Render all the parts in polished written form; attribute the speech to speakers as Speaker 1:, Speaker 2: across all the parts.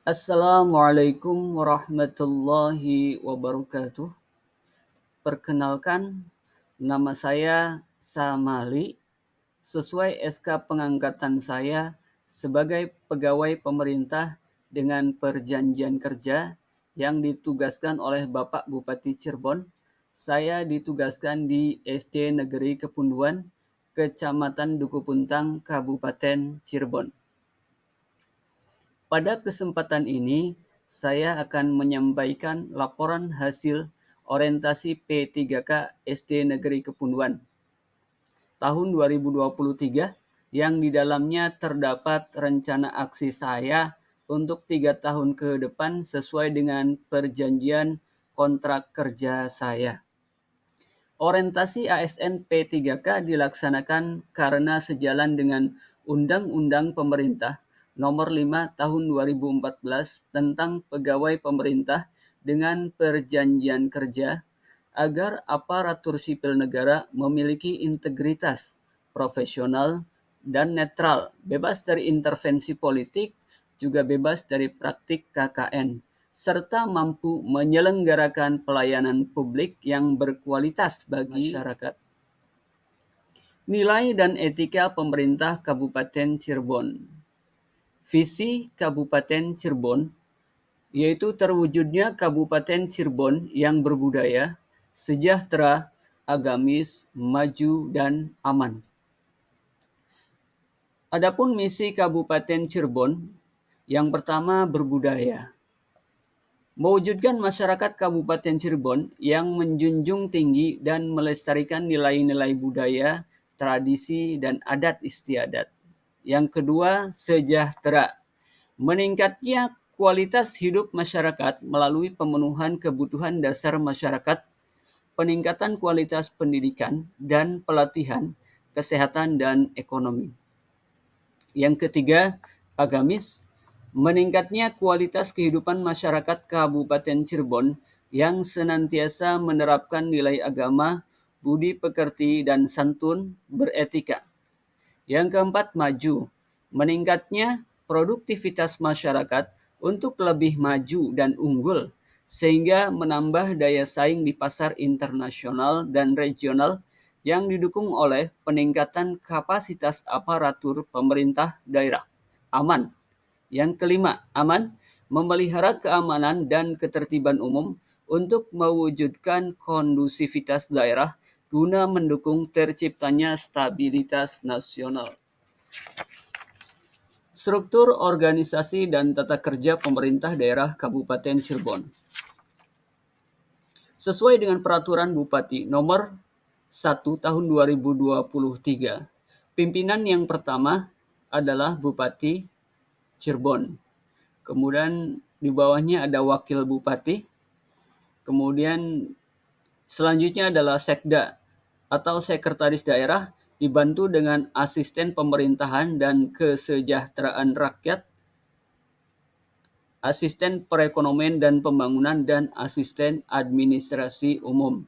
Speaker 1: Assalamualaikum warahmatullahi wabarakatuh. Perkenalkan, nama saya Samali. Sesuai SK pengangkatan saya sebagai pegawai pemerintah dengan perjanjian kerja yang ditugaskan oleh Bapak Bupati Cirebon, saya ditugaskan di SD Negeri Kepunduan, Kecamatan Duku Puntang, Kabupaten Cirebon. Pada kesempatan ini, saya akan menyampaikan laporan hasil orientasi P3K SD Negeri Kepunduan tahun 2023 yang di dalamnya terdapat rencana aksi saya untuk 3 tahun ke depan sesuai dengan perjanjian kontrak kerja saya. Orientasi ASN P3K dilaksanakan karena sejalan dengan Undang-Undang Pemerintah Nomor 5 Tahun 2014 tentang Pegawai Pemerintah dengan Perjanjian Kerja agar aparatur sipil negara memiliki integritas, profesional, dan netral, bebas dari intervensi politik, juga bebas dari praktik KKN, serta mampu menyelenggarakan pelayanan publik yang berkualitas bagi masyarakat. Nilai dan etika pemerintah Kabupaten Cirebon. Visi Kabupaten Cirebon yaitu terwujudnya Kabupaten Cirebon yang berbudaya, sejahtera, agamis, maju, dan aman. Adapun misi Kabupaten Cirebon, yang pertama berbudaya. Mewujudkan masyarakat Kabupaten Cirebon yang menjunjung tinggi dan melestarikan nilai-nilai budaya, tradisi, dan adat istiadat. Yang kedua, sejahtera. Meningkatnya kualitas hidup masyarakat melalui pemenuhan kebutuhan dasar masyarakat, peningkatan kualitas pendidikan dan pelatihan, kesehatan, dan ekonomi. Yang ketiga, agamis. Meningkatnya kualitas kehidupan masyarakat Kabupaten Cirebon yang senantiasa menerapkan nilai agama, budi pekerti, dan santun beretika. Yang keempat, maju. Meningkatnya produktivitas masyarakat untuk lebih maju dan unggul, sehingga menambah daya saing di pasar internasional dan regional yang didukung oleh peningkatan kapasitas aparatur pemerintah daerah. Aman. Yang kelima, aman. Memelihara keamanan dan ketertiban umum untuk mewujudkan kondusivitas daerah guna mendukung terciptanya stabilitas nasional. Struktur organisasi dan tata kerja pemerintah daerah Kabupaten Cirebon. Sesuai dengan peraturan Bupati nomor 1 tahun 2023, pimpinan yang pertama adalah Bupati Cirebon. Kemudian di bawahnya ada wakil bupati. Kemudian selanjutnya adalah sekda atau sekretaris daerah dibantu dengan asisten pemerintahan dan kesejahteraan rakyat, asisten perekonomian dan pembangunan, dan asisten administrasi umum.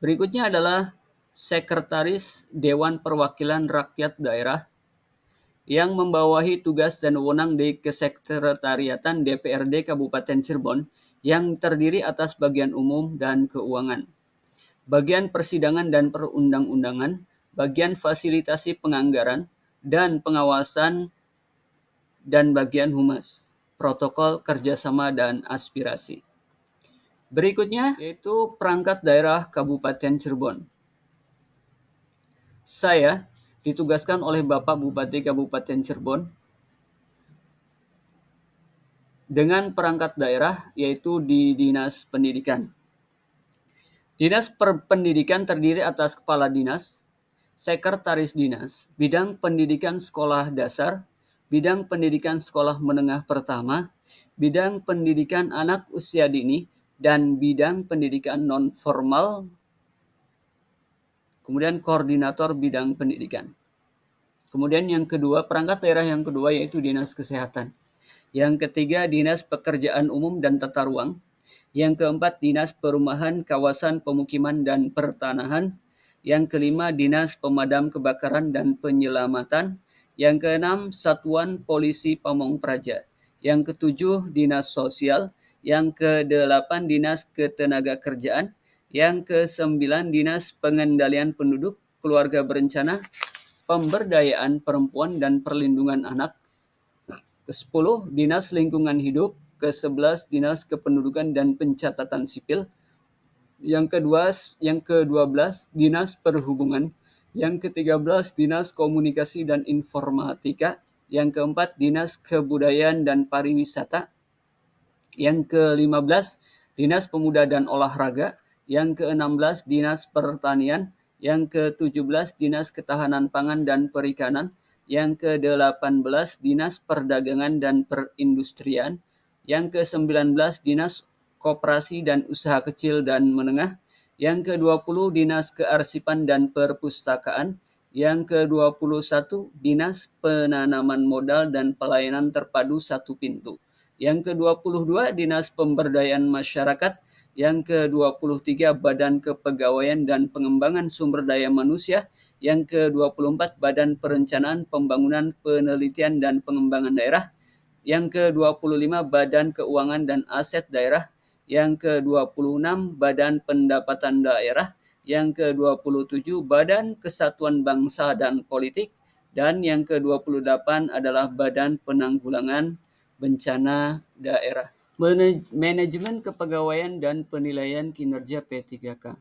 Speaker 1: Berikutnya adalah sekretaris Dewan Perwakilan Rakyat Daerah yang membawahi tugas dan wewenang di Kesekretariatan DPRD Kabupaten Cirebon yang terdiri atas bagian umum dan keuangan, bagian persidangan dan perundang-undangan, bagian fasilitasi penganggaran dan pengawasan, dan bagian humas, protokol kerjasama dan aspirasi. Berikutnya yaitu perangkat daerah Kabupaten Cirebon. Saya ditugaskan oleh Bapak Bupati Kabupaten Cirebon dengan perangkat daerah yaitu di Dinas Pendidikan. Dinas Pendidikan terdiri atas Kepala Dinas, Sekretaris Dinas, Bidang Pendidikan Sekolah Dasar, Bidang Pendidikan Sekolah Menengah Pertama, Bidang Pendidikan Anak Usia Dini, dan Bidang Pendidikan Non-Formal, kemudian Koordinator Bidang Pendidikan. Kemudian yang kedua, perangkat daerah yang kedua yaitu Dinas Kesehatan. Yang ketiga, Dinas Pekerjaan Umum dan Tata Ruang. Yang keempat, Dinas Perumahan, Kawasan Pemukiman dan Pertanahan. Yang kelima, Dinas Pemadam Kebakaran dan Penyelamatan. Yang keenam, Satuan Polisi Pamong Praja. yang ke-7 Dinas Sosial, yang ke-8 Dinas Ketenagakerjaan, yang ke-9 Dinas Pengendalian Penduduk, Keluarga Berencana, Pemberdayaan Perempuan dan Perlindungan Anak, ke-10 Dinas Lingkungan Hidup, ke-11 Dinas Kependudukan dan Pencatatan Sipil, yang ke-12 Dinas Perhubungan, yang ke-13 Dinas Komunikasi dan Informatika, yang keempat Dinas Kebudayaan dan Pariwisata, yang ke-15 Dinas Pemuda dan Olahraga, yang ke-16 Dinas Pertanian, yang ke-17 Dinas Ketahanan Pangan dan Perikanan, yang ke-18 Dinas Perdagangan dan Perindustrian, yang ke-19 Dinas Koperasi dan Usaha Kecil dan Menengah, yang ke-20 Dinas Kearsipan dan Perpustakaan, yang ke-21 Dinas Penanaman Modal dan Pelayanan Terpadu Satu Pintu, yang ke-22 Dinas Pemberdayaan Masyarakat, yang ke-23 Badan Kepegawaian dan Pengembangan Sumber Daya Manusia, yang ke-24 Badan Perencanaan Pembangunan Penelitian dan Pengembangan Daerah, yang ke-25 Badan Keuangan dan Aset Daerah, yang ke-26 Badan Pendapatan Daerah, yang ke-27 Badan Kesatuan Bangsa dan Politik, dan yang ke-28 adalah Badan Penanggulangan Bencana Daerah. Manajemen Kepegawaian dan Penilaian Kinerja P3K.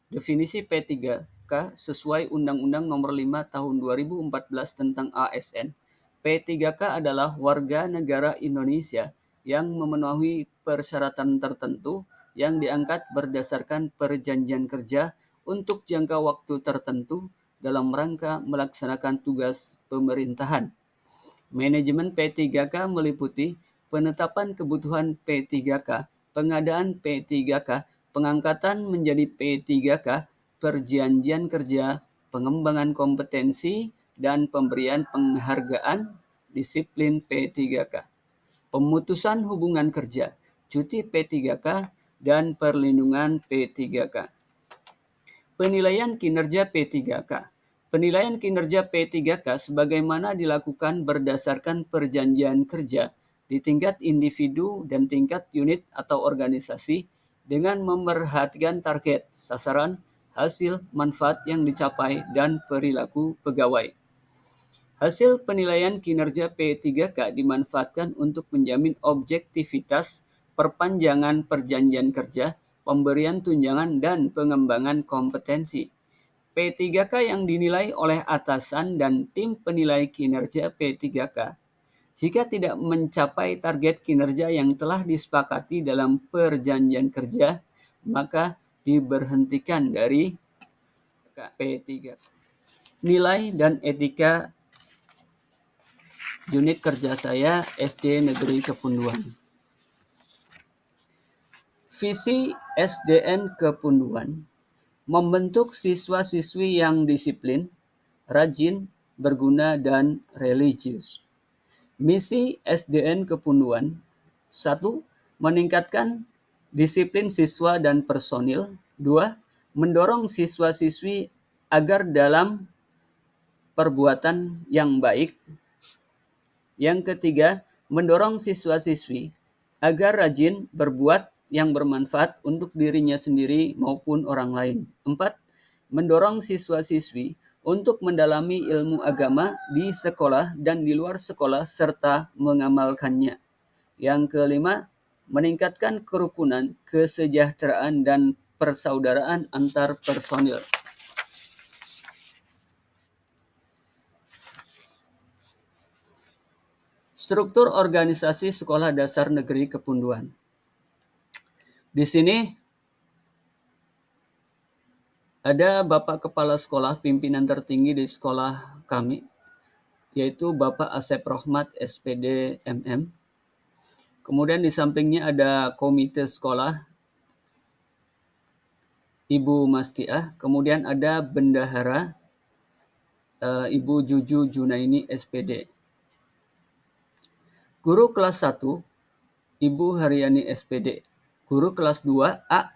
Speaker 1: Definisi P3K sesuai Undang-Undang Nomor 5 Tahun 2014 tentang ASN. P3K adalah warga negara Indonesia yang memenuhi persyaratan tertentu yang diangkat berdasarkan perjanjian kerja untuk jangka waktu tertentu dalam rangka melaksanakan tugas pemerintahan. Manajemen P3K meliputi penetapan kebutuhan P3K, pengadaan P3K, pengangkatan menjadi P3K, perjanjian kerja, pengembangan kompetensi, dan pemberian penghargaan disiplin P3K, pemutusan hubungan kerja, cuti P3K, dan perlindungan P3K. Penilaian kinerja P3K. Penilaian kinerja P3K sebagaimana dilakukan berdasarkan perjanjian kerja di tingkat individu dan tingkat unit atau organisasi dengan memerhatikan target, sasaran, hasil, manfaat yang dicapai, dan perilaku pegawai. Hasil penilaian kinerja P3K dimanfaatkan untuk menjamin objektivitas, perpanjangan perjanjian kerja, pemberian tunjangan, dan pengembangan kompetensi. P3K yang dinilai oleh atasan dan tim penilai kinerja P3K. Jika tidak mencapai target kinerja yang telah disepakati dalam perjanjian kerja, maka diberhentikan dari P3K. Nilai dan etika unit kerja saya SD Negeri Kepunduan. Visi SDN Kepunduan membentuk siswa-siswi yang disiplin, rajin, berguna, dan religius. Misi SDN Kepunduan: 1. Meningkatkan disiplin siswa dan personil. 2. Mendorong siswa-siswi agar dalam perbuatan yang baik. Yang ketiga, mendorong siswa-siswi agar rajin berbuat yang bermanfaat untuk dirinya sendiri maupun orang lain. 4. Mendorong siswa-siswi untuk mendalami ilmu agama di sekolah dan di luar sekolah serta mengamalkannya. Yang kelima, meningkatkan kerukunan, kesejahteraan, dan persaudaraan antar personil. Struktur organisasi Sekolah Dasar Negeri Kepunduan. Di sini ada Bapak Kepala Sekolah pimpinan tertinggi di sekolah kami, yaitu Bapak Asep Rohmat SPD MM. Kemudian di sampingnya ada komite sekolah, Ibu Mastiah. Kemudian ada bendahara, Ibu Juju Junaini SPD. Guru kelas 1, Ibu Haryani SPD. Guru kelas 2A,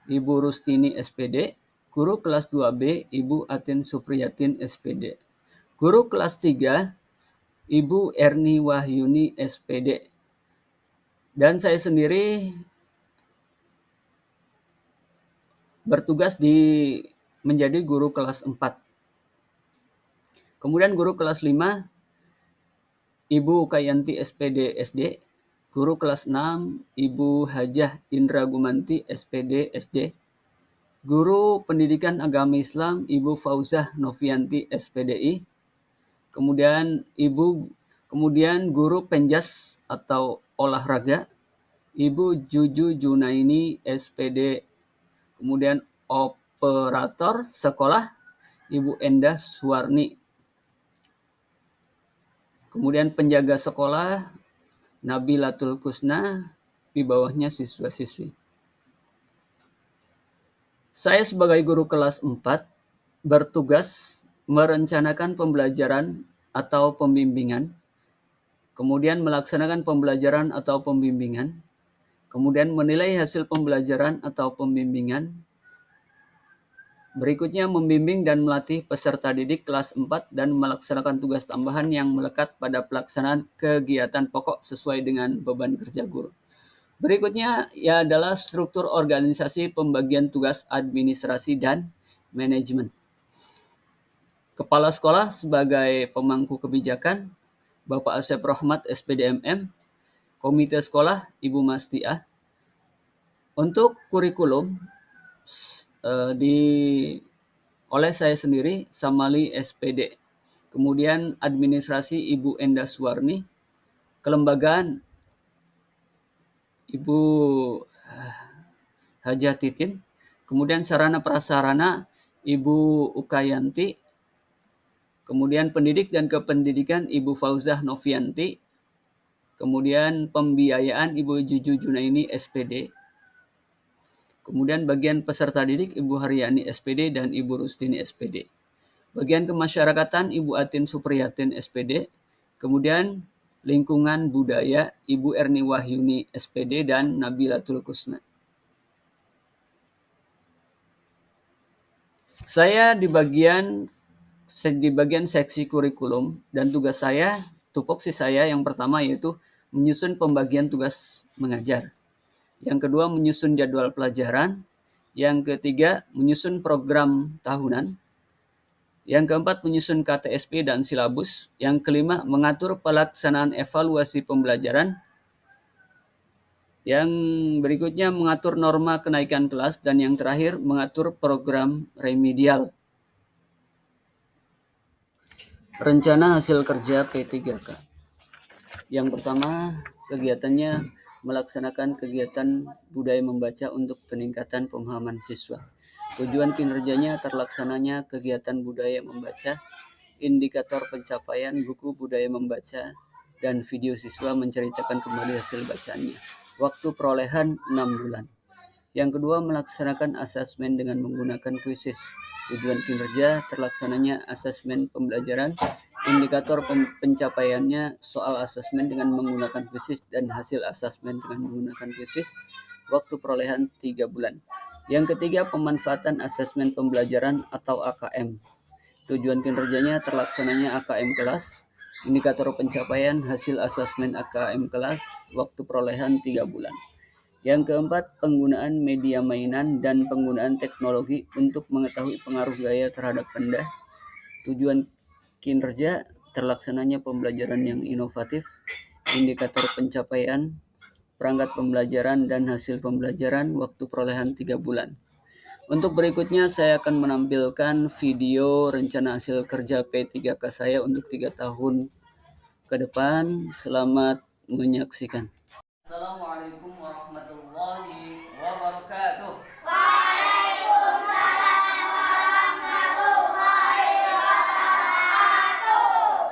Speaker 1: Ibu Rustini SPD. Guru kelas 2B, Ibu Atin Supriyatin SPD. Guru kelas 3, Ibu Erni Wahyuni SPD. Dan saya sendiri bertugas menjadi guru kelas 4. Kemudian guru kelas 5, Ibu Kayanti SPD SD. Guru kelas 6, Ibu Hajah Indra Gumanti SPD SD. Guru Pendidikan Agama Islam, Ibu Fauzah Novianti SPDI. Kemudian guru penjas atau olahraga, Ibu Juju Junaini SPD. Kemudian operator sekolah, Ibu Endah Suwarni. Kemudian penjaga sekolah, Nabilatul Kusna, di bawahnya siswa-siswi. Saya sebagai guru kelas 4 bertugas merencanakan pembelajaran atau pembimbingan, kemudian melaksanakan pembelajaran atau pembimbingan, kemudian menilai hasil pembelajaran atau pembimbingan. Berikutnya membimbing dan melatih peserta didik kelas 4 dan melaksanakan tugas tambahan yang melekat pada pelaksanaan kegiatan pokok sesuai dengan beban kerja guru. Berikutnya adalah struktur organisasi pembagian tugas administrasi dan manajemen. Kepala sekolah sebagai pemangku kebijakan, Bapak Asep Rohmat SPDMM, komite sekolah Ibu Mastiah. Untuk kurikulum oleh saya sendiri, Samali SPD. Kemudian administrasi Ibu Endah Suwarni, kelembagaan Ibu Hajah Titin, kemudian sarana prasarana Ibu Ukayanti, kemudian pendidik dan kependidikan Ibu Fauzah Novianti, kemudian pembiayaan Ibu Juju Junaini SPD, kemudian bagian peserta didik Ibu Haryani SPD dan Ibu Rustini SPD. Bagian kemasyarakatan Ibu Atin Supriyatin SPD, kemudian lingkungan budaya Ibu Erni Wahyuni SPD dan Nabilatul Kusna. Saya di bagian seksi kurikulum dan tugas saya, tupoksi saya yang pertama yaitu menyusun pembagian tugas mengajar. Yang kedua menyusun jadwal pelajaran. Yang ketiga menyusun program tahunan. Yang keempat menyusun KTSP dan silabus. Yang kelima mengatur pelaksanaan evaluasi pembelajaran. Yang berikutnya mengatur norma kenaikan kelas, dan yang terakhir mengatur program remedial. Rencana hasil kerja P3K. Yang pertama, kegiatannya melaksanakan kegiatan budaya membaca untuk peningkatan pemahaman siswa. Tujuan kinerjanya terlaksananya kegiatan budaya membaca, indikator pencapaian buku budaya membaca, dan video siswa menceritakan kembali hasil bacaannya. Waktu perolehan 6 bulan. Yang kedua, melaksanakan asesmen dengan menggunakan kuisis. Tujuan kinerja terlaksananya asesmen pembelajaran, indikator pencapaiannya soal asesmen dengan menggunakan kuisis dan hasil asesmen dengan menggunakan kuisis. Waktu perolehan 3 bulan. Yang ketiga, pemanfaatan asesmen pembelajaran atau AKM. Tujuan kinerjanya terlaksananya AKM kelas, indikator pencapaian hasil asesmen AKM kelas, waktu perolehan 3 bulan. Yang keempat, penggunaan media mainan dan penggunaan teknologi untuk mengetahui pengaruh gaya terhadap benda. Tujuan kinerja terlaksananya pembelajaran yang inovatif, indikator pencapaian, perangkat pembelajaran dan hasil pembelajaran, waktu perolehan 3 bulan. Untuk berikutnya saya akan menampilkan video rencana hasil kerja P3K saya untuk 3 tahun ke depan. Selamat menyaksikan. Assalamualaikum warahmatullahi wabarakatuh.
Speaker 2: Waalaikumsalam warahmatullahi wabarakatuh.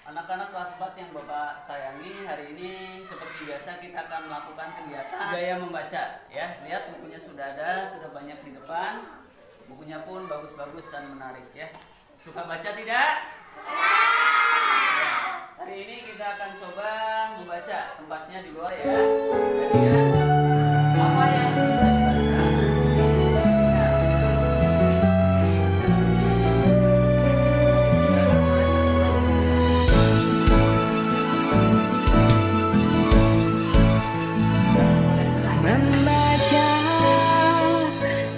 Speaker 1: Anak-anak kelas 4 yang Bapak sayangi, hari ini seperti biasa kita akan melakukan kegiatan gaya membaca ya. Lihat bukunya sudah ada, sudah banyak di depan. Bukunya pun bagus-bagus dan menarik ya. Suka baca tidak? Hari ini kita akan coba membaca, tempatnya di luar ya. Kemudian apa yang sudah dibaca?
Speaker 2: membaca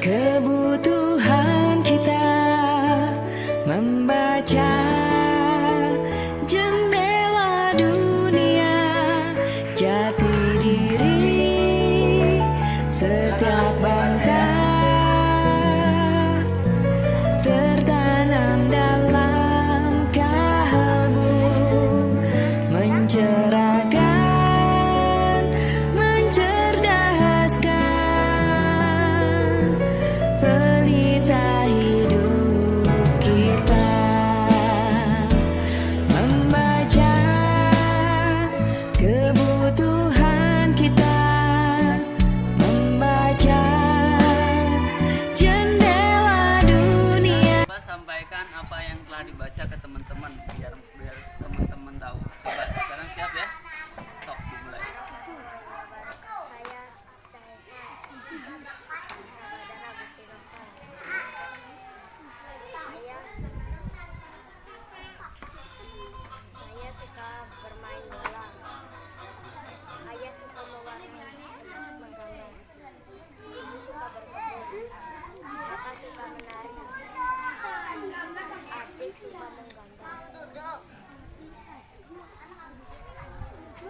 Speaker 2: kebutuhan kita, membaca jendela dunia, jati diri setiap bangsa tertanam dalam kalbu, mencerahkan, mencerdaskan pelita hidup kita. Membaca kebutuhan kita, membaca jendela dunia.
Speaker 1: Sampaikan apa yang telah dibaca ke teman-teman biar teman-teman tahu. Coba sekarang siap ya? Sok dimulai.
Speaker 3: Saya Caesa Ramadhan Agusti Novel. Saya suka bermain bola. Ayah suka menggambar. Ibu suka berkebun. Kakak suka menari. Adik suka menggambar.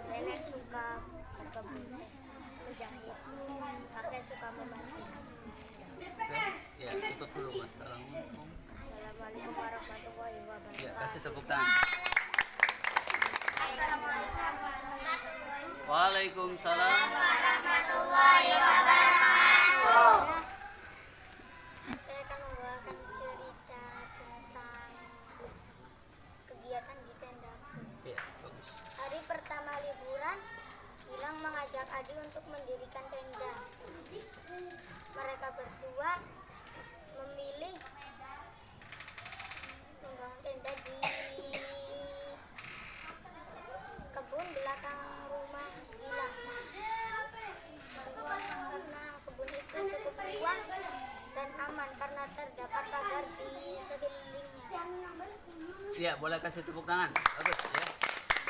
Speaker 3: Nenek suka berkebun, menjahit. Kakek suka membatik.
Speaker 1: Ya, masuk dulu Mas. Assalamualaikum.
Speaker 3: Assalamualaikum warahmatullahi wabarakatuh.
Speaker 1: Ya, kasih tepuk tangan.
Speaker 3: Assalamualaikum
Speaker 1: Waalaikumsalam.
Speaker 3: warahmatullahi wabarakatuh. Saya akan membawakan cerita tentang kegiatan di tendaku.
Speaker 1: Ya, bagus.
Speaker 3: Hari pertama liburan, Gilang mengajak Adi untuk mendirikan tenda. Mereka berdua memilih membangun tenda di kebun belakang rumah Gilang. Karena kebun itu cukup luas dan aman karena terdapat pagar di sekelilingnya.
Speaker 1: Ya, boleh kasih tepuk tangan. Bagus ya.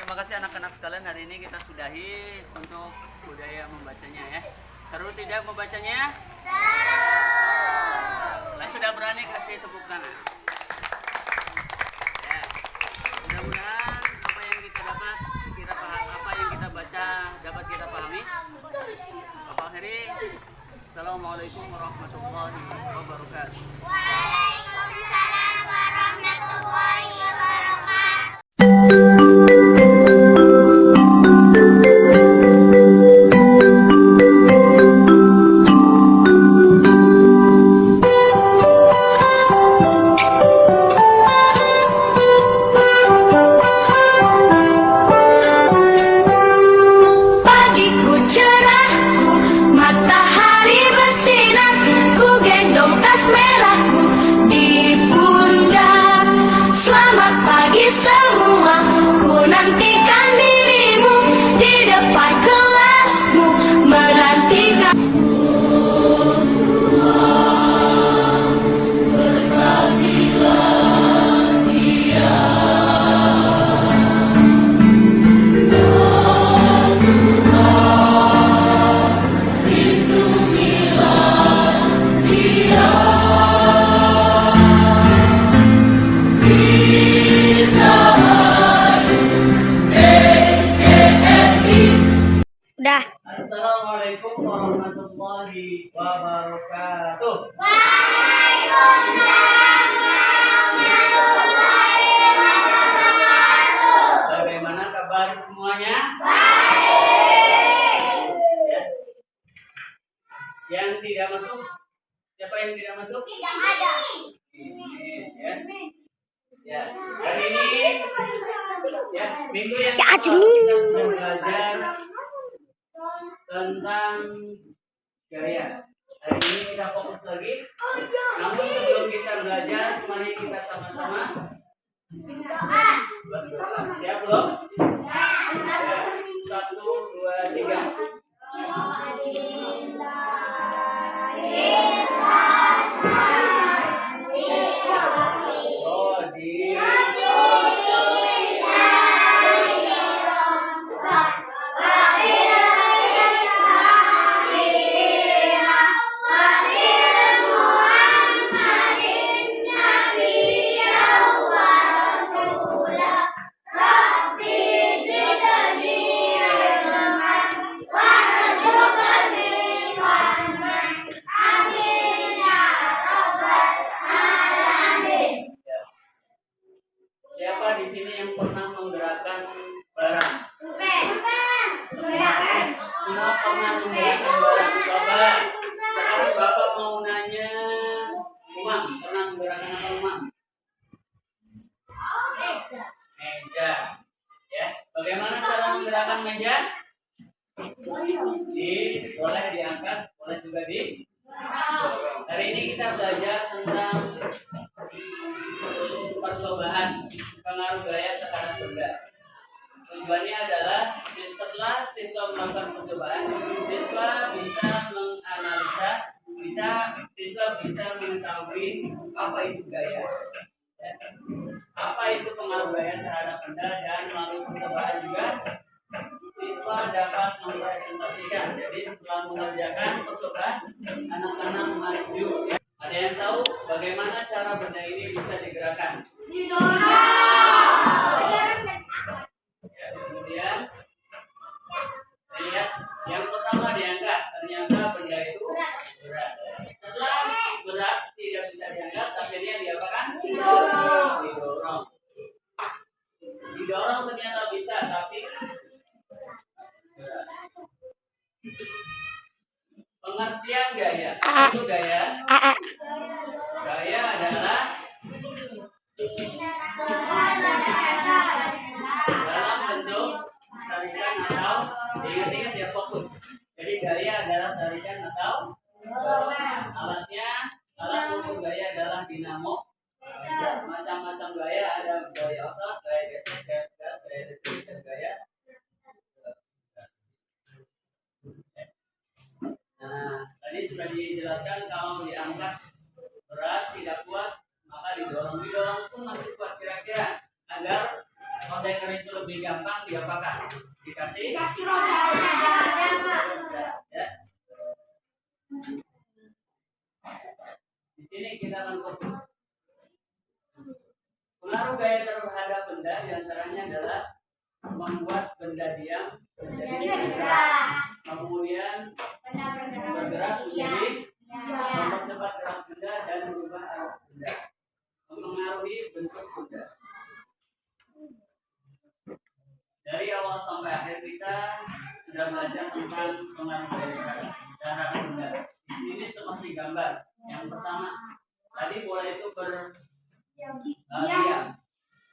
Speaker 1: Terima kasih anak-anak sekalian, hari ini kita sudahi untuk budaya membacanya ya. Seru tidak membacanya? Seru. Kalian sudah berani kasih tepuk tangan. Ya. Mudah-mudahan apa yang kita dapat, kita paham, apa yang kita baca dapat kita pahami. Bapak akhiri, Assalamualaikum warahmatullahi wabarakatuh.
Speaker 3: Waalaikumsalam warahmatullahi wabarakatuh.
Speaker 2: Pagiku cerahku, matahari bersinar, ku gendong tas merahku di pundak. Selamat pagi semua, ku nantikan dirimu di depan kelasmu, menantikan.
Speaker 3: Udah.
Speaker 1: Assalamualaikum warahmatullahi wabarakatuh. Bagaimana kabar semuanya? Ya. Yang tidak masuk, siapa yang tidak masuk?
Speaker 3: Tidak ada.
Speaker 1: Ya. Ya. Hari ini ya, minggu yang
Speaker 3: Ya,
Speaker 1: kita sudah belajar tentang gaya. Hari ini kita fokus lagi. Namun sebelum kita belajar, mari kita sama-sama berdoa. Siap belum? Ya. 1, 2, 3. pernah menggerakkan barang? Coba. Sekarang Bapak mau nanya, Umam, pernah menggerakkan apa Umam? Meja. Ya, bagaimana cara menggerakkan meja? Boleh diangkat, boleh juga di. Hari ini kita belajar tentang percobaan pengaruh gaya terhadap benda. Tujuannya adalah setelah siswa melakukan percobaan, siswa bisa menganalisa, siswa bisa mengetahui apa itu gaya, ya. Apa itu pengaruh gaya terhadap benda, dan melalui percobaan juga siswa dapat mempresentasikan. Jadi setelah mengerjakan percobaan, anak-anak maju. Ya. Ada yang tahu bagaimana cara benda ini bisa digerakkan? Ya, kemudian lihat yang pertama diangkat, ternyata benda itu berat. Setelah berat tidak bisa diangkat, akhirnya diapakan? Didorong. Didorong ternyata bisa, tapi berat. Pengertian gaya. Itu gaya. Gaya adalah dalam bentuk tarikan atau ingat-ingat ya, fokus. Jadi gaya adalah tarikan atau alat ukur gaya adalah dinamo. Macam-macam gaya, ada gaya otot, gaya gesek, gaya gas, gaya listrik, dan gaya. Nah, tadi sudah dijelaskan kalau diangkat berat tidak kuat maka didorong pun masih kuat. Kira-kira agar kontainer itu lebih gampang diapakan? Dikasih roda. Ya. Di sini kita akan fokus. Pengaruh gaya terhadap benda diantaranya adalah membuat benda diam menjadi bergerak, kemudian bergerak menjadi mempercepat gerak benda dan merubah arah benda, mempengaruhi bentuk benda. Dari awal sampai akhir kita sudah belajar tentang pengaruh gaya terhadap benda. Di sini seperti gambar. Yang pertama, tadi bola itu diam,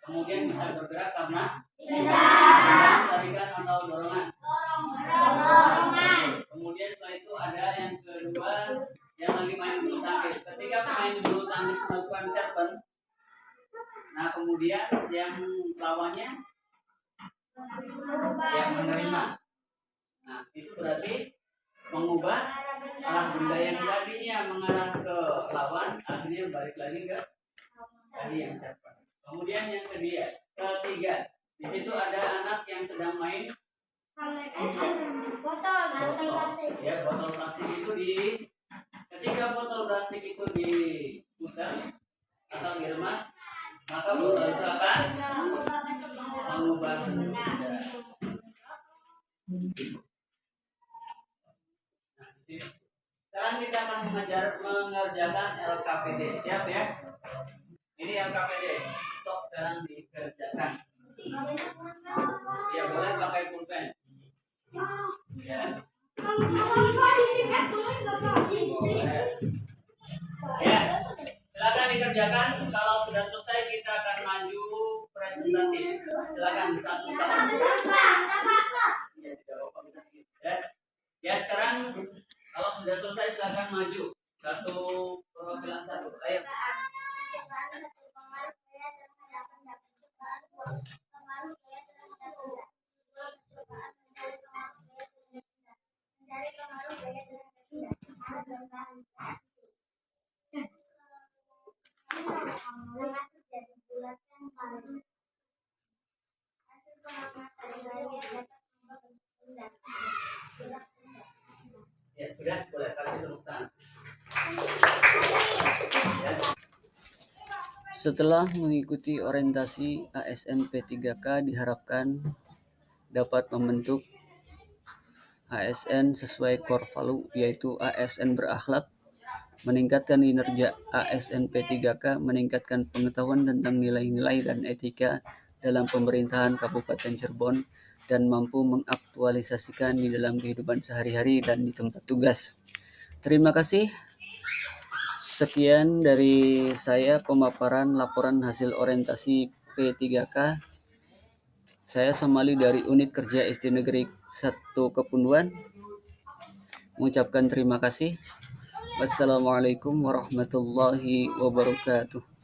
Speaker 1: kemudian bisa bergerak karena tarikan atau dorongan. Kemudian setelah itu ada yang kedua yang lagi main bulu tangkis. Ketika pemain bulu tangkis melakukan serven, nah kemudian yang lawannya yang menerima. Nah itu berarti mengubah arah benda yang tadinya mengarah ke lawan, akhirnya balik lagi ke tadi yang serven. Kemudian yang ketiga, di situ ada anak yang sedang main botol plastik itu ketika botol plastik itu diputar atau diremas, maka botol itu akan mengubah benda. Sekarang kita akan mengerjakan LKPD. Siap ya? Ini LKPD. Stop sekarang dikerjakan. Ya boleh pakai pulpen. Ya. Ya, silakan dikerjakan. Kalau sudah selesai kita akan maju presentasi. Silakan satu-satu. Ya, sekarang kalau sudah selesai silakan maju. Satu perwakilan satu. Ayo. Ya sudah, boleh kasih tepuk tangan. Setelah mengikuti orientasi ASN P3K diharapkan dapat membentuk ASN sesuai core value, yaitu ASN berakhlak, meningkatkan kinerja. ASN P3K meningkatkan pengetahuan tentang nilai-nilai dan etika dalam pemerintahan Kabupaten Cirebon dan mampu mengaktualisasikan di dalam kehidupan sehari-hari dan di tempat tugas. Terima kasih. Sekian dari saya pemaparan laporan hasil orientasi P3K. Saya Samali dari Unit Kerja SD Negeri 1 Kepunduan mengucapkan terima kasih. Wassalamualaikum warahmatullahi wabarakatuh.